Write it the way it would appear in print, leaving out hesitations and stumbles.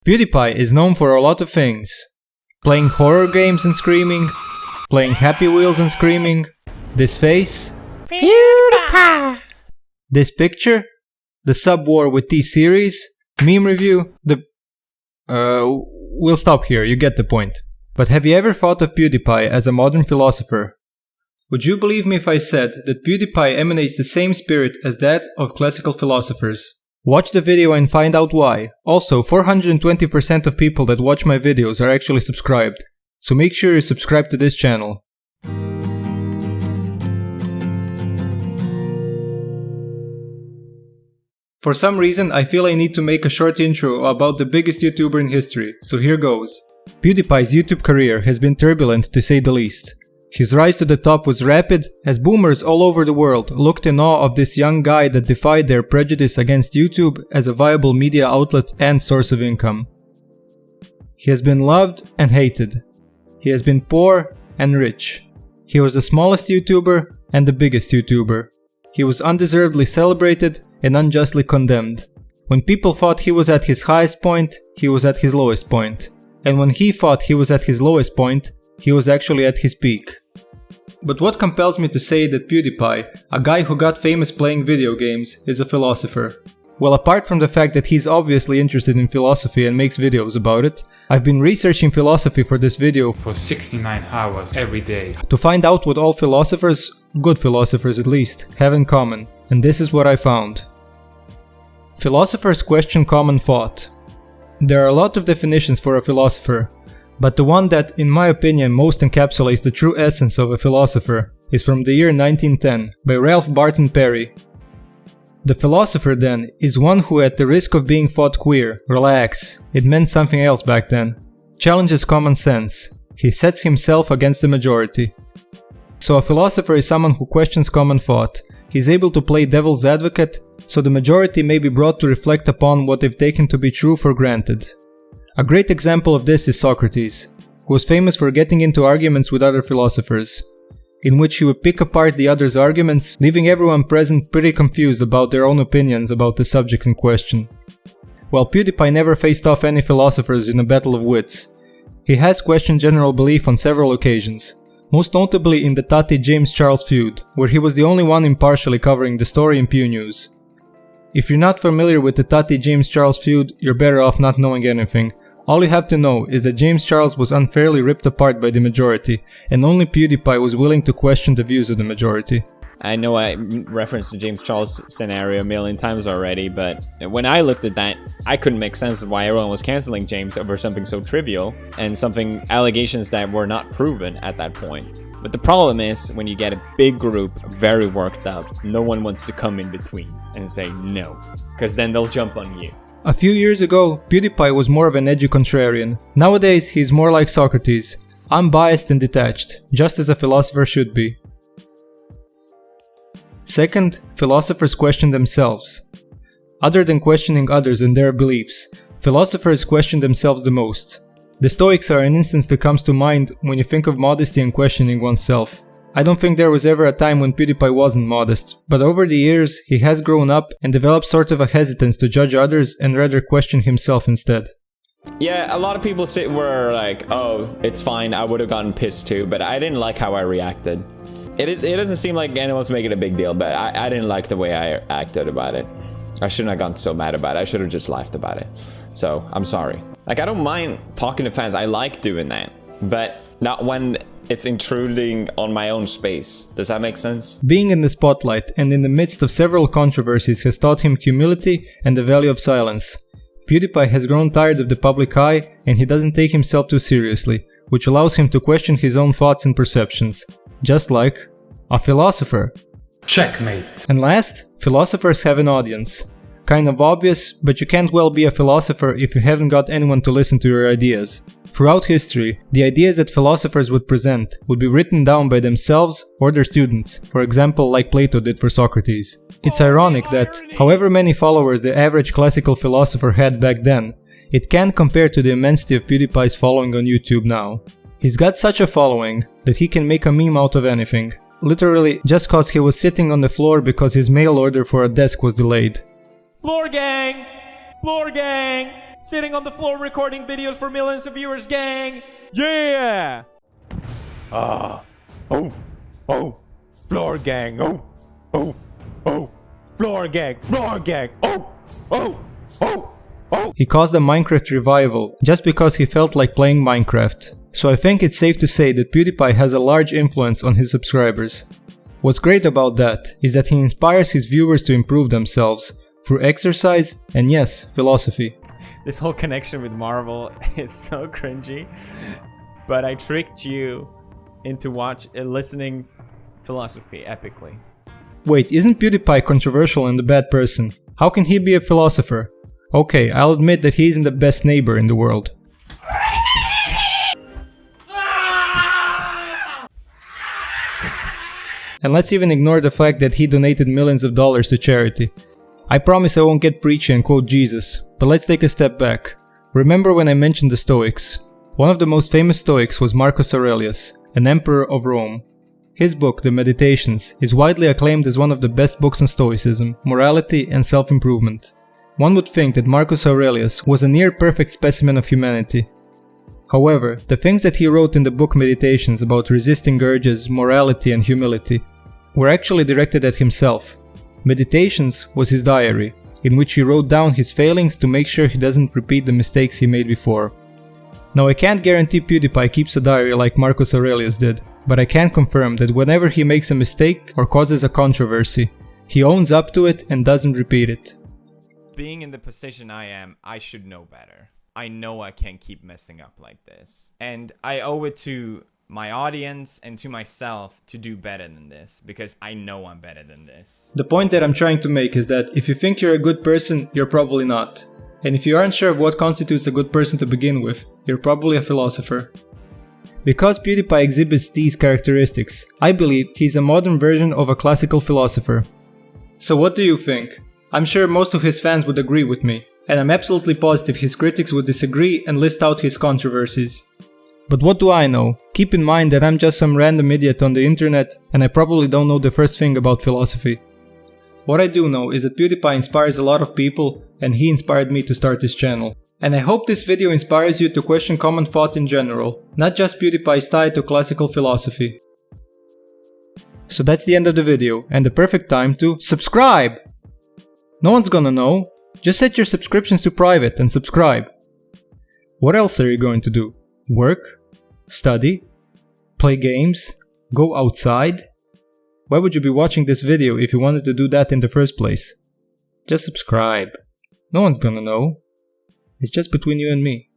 PewDiePie is known for a lot of things. Playing horror games and screaming, playing Happy Wheels and screaming, this face, PewDiePie! This picture, the Subwar with T series, meme review, we'll stop here, you get the point. But have you ever thought of PewDiePie as a modern philosopher? Would you believe me if I said that PewDiePie emanates the same spirit as that of classical philosophers? Watch the video and find out why. Also, 420% of people that watch my videos are actually subscribed, so make sure you subscribe to this channel. For some reason, I feel I need to make a short intro about the biggest YouTuber in history, so here goes. PewDiePie's YouTube career has been turbulent to say the least. His rise to the top was rapid, as boomers all over the world looked in awe of this young guy that defied their prejudice against YouTube as a viable media outlet and source of income. He has been loved and hated. He has been poor and rich. He was the smallest YouTuber and the biggest YouTuber. He was undeservedly celebrated and unjustly condemned. When people thought he was at his highest point, he was at his lowest point. And when he thought he was at his lowest point, he was actually at his peak. But what compels me to say that PewDiePie, a guy who got famous playing video games, is a philosopher? Well, apart from the fact that he's obviously interested in philosophy and makes videos about it, I've been researching philosophy for this video for 69 hours every day to find out what all philosophers, good philosophers at least, have in common, and this is what I found. Philosophers question common thought. There are a lot of definitions for a philosopher, but the one that, in my opinion, most encapsulates the true essence of a philosopher is from the year 1910 by Ralph Barton Perry. The philosopher, then, is one who, at the risk of being thought queer, relax, it meant something else back then, challenges common sense. He sets himself against the majority. So a philosopher is someone who questions common thought. He's able to play devil's advocate, so the majority may be brought to reflect upon what they've taken to be true for granted. A great example of this is Socrates, who was famous for getting into arguments with other philosophers, in which he would pick apart the others' arguments, leaving everyone present pretty confused about their own opinions about the subject in question. While PewDiePie never faced off any philosophers in a battle of wits, he has questioned general belief on several occasions, most notably in the Tati-James Charles feud, where he was the only one impartially covering the story in Pew News. If you're not familiar with the Tati-James Charles feud, you're better off not knowing anything. All you have to know is that James Charles was unfairly ripped apart by the majority, and only PewDiePie was willing to question the views of the majority. I know I referenced the James Charles scenario a million times already, but when I looked at that, I couldn't make sense of why everyone was canceling James over something so trivial, and allegations that were not proven at that point. But the problem is, when you get a big group very worked up, no one wants to come in between and say no, because then they'll jump on you. A few years ago, PewDiePie was more of an edgy contrarian. Nowadays, he's more like Socrates, unbiased and detached, just as a philosopher should be. Second, philosophers question themselves. Other than questioning others and their beliefs, philosophers question themselves the most. The Stoics are an instance that comes to mind when you think of modesty and questioning oneself. I don't think there was ever a time when PewDiePie wasn't modest, but over the years he has grown up and developed sort of a hesitance to judge others and rather question himself instead. Yeah, a lot of people were like, oh, it's fine, I would have gotten pissed too, but I didn't like how I reacted. It doesn't seem like anyone's making a big deal, but I didn't like the way I acted about it. I shouldn't have gotten so mad about it. I should have just laughed about it. So, I'm sorry. Like, I don't mind talking to fans. I like doing that. But not when it's intruding on my own space. Does that make sense? Being in the spotlight and in the midst of several controversies has taught him humility and the value of silence. PewDiePie has grown tired of the public eye and he doesn't take himself too seriously, which allows him to question his own thoughts and perceptions. Just like a philosopher. Checkmate. And last, philosophers have an audience. Kind of obvious, but you can't well be a philosopher if you haven't got anyone to listen to your ideas. Throughout history, the ideas that philosophers would present would be written down by themselves or their students, for example like Plato did for Socrates. It's ironic that, however many followers the average classical philosopher had back then, it can't compare to the immensity of PewDiePie's following on YouTube now. He's got such a following that he can make a meme out of anything. Literally, just cause he was sitting on the floor because his mail order for a desk was delayed. Floor gang! Floor gang! Sitting on the floor recording videos for millions of viewers, gang! Yeah! Floor gang, floor gang, He caused a Minecraft revival just because he felt like playing Minecraft. So I think it's safe to say that PewDiePie has a large influence on his subscribers. What's great about that is that he inspires his viewers to improve themselves through exercise and yes, philosophy. This whole connection with Marvel is so cringy, but I tricked you into listening Philosophy epically. Wait, isn't PewDiePie controversial and a bad person? How can he be a philosopher? Okay, I'll admit that he isn't the best neighbor in the world. And let's even ignore the fact that he donated millions of dollars to charity. I promise I won't get preachy and quote Jesus, but let's take a step back. Remember when I mentioned the Stoics? One of the most famous Stoics was Marcus Aurelius, an emperor of Rome. His book, The Meditations, is widely acclaimed as one of the best books on Stoicism, morality and self-improvement. One would think that Marcus Aurelius was a near-perfect specimen of humanity. However, the things that he wrote in the book Meditations about resisting urges, morality and humility were actually directed at himself. Meditations was his diary, in which he wrote down his failings to make sure he doesn't repeat the mistakes he made before. Now I can't guarantee PewDiePie keeps a diary like Marcus Aurelius did, but I can confirm that whenever he makes a mistake or causes a controversy, he owns up to it and doesn't repeat it. Being in the position I am, I should know better. I know I can't keep messing up like this. And I owe it to my audience and to myself to do better than this, because I know I'm better than this. The point that I'm trying to make is that if you think you're a good person, you're probably not. And if you aren't sure of what constitutes a good person to begin with, you're probably a philosopher. Because PewDiePie exhibits these characteristics, I believe he's a modern version of a classical philosopher. So what do you think? I'm sure most of his fans would agree with me, and I'm absolutely positive his critics would disagree and list out his controversies. But what do I know? Keep in mind that I'm just some random idiot on the internet and I probably don't know the first thing about philosophy. What I do know is that PewDiePie inspires a lot of people and he inspired me to start this channel. And I hope this video inspires you to question common thought in general, not just PewDiePie's tie to classical philosophy. So that's the end of the video and the perfect time to subscribe! No one's gonna know. Just set your subscriptions to private and subscribe. What else are you going to do? Work? Study? Play games? Go outside? Why would you be watching this video if you wanted to do that in the first place? Just subscribe. No one's gonna know. It's just between you and me.